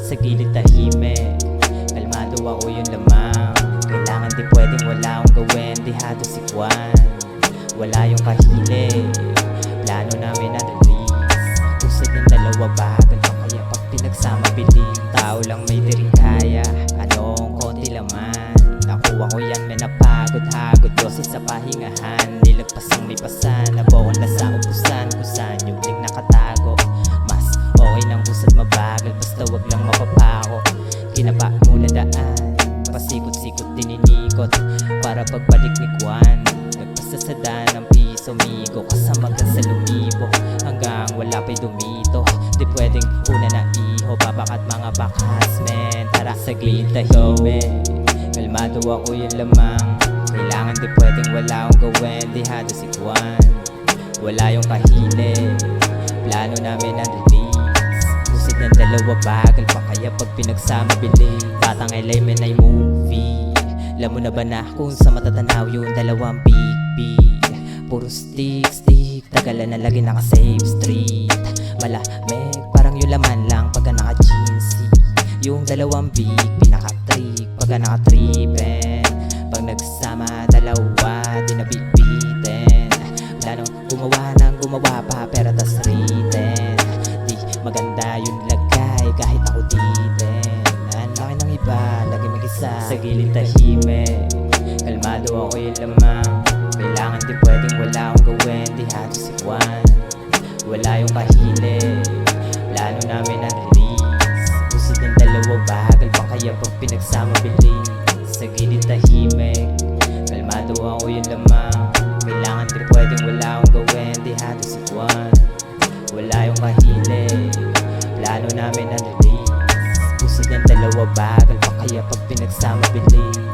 Sa gilid tahimik, kalmado ako yung lamang. Kailangan di pwedeng wala akong gawin, di hado si Juan. Wala yung kahilig, plano namin na release. Usad ng dalawa bagal pa kaya pag pinagsama bilis. Tao lang may diring kaya, anong konti laman. Nakuha ko yan, may napagod-hagod Diyos sa pahingahan, nilagpas ang may pasan. Nabawal na sa ubusan, kung saan yung link nakatago. Mas okay nang usad mabagal, basta wag lang mapapako. Kinapa muna daan, pasikot-sikot tininikot. Para pagbalik ni Juan, nagpasa sa daan ng piso. Migo kasama ka sa lumibo, hanggang wala pa'y dumito. Di pwedeng una na iho, babakat mga bakas men. Tara sa gilid tahimik, kalmado ako yung lamang. Kailangan di pwedeng wala akong gawin, di hado si Juan. Wala yung kahilig, plano namin ang release. Usad ng dalawa bagal pa kaya pag pinagsama bilis. Batang element ay movie, alam mo na ba na kung sa matatanaw yung dalawang big puro stick, tagalan na lagi naka-save street. Malamig, parang yung laman lang pagka naka-jeansy. Yung dalawang big, pinaka-trick pagka naka-tripen. Pag nagsama dalawa, di nabigbitin. Planong gumawa ng gumawa pa, pero tas written. Di maganda yung lagay, kahit ako diten. Ang laki ng iba, lagi mag-isa. Sa gilid tahimik, kalmado ako yung lamang. Kailangan di pwedeng wala akong gawin, di hado si Juan. Wala yung kahilig, plano namin ang release. Usad ng dalawa bagal pa kaya pag pinagsama bilis. Sa gilid tahimik, kalmado ako yung lamang. Kailangan di pwedeng wala akong gawin, di hado si Juan. Wala yung kahilig, plano namin ang release. Usad ng dalawa bagal pa kaya pag pinagsama bilis.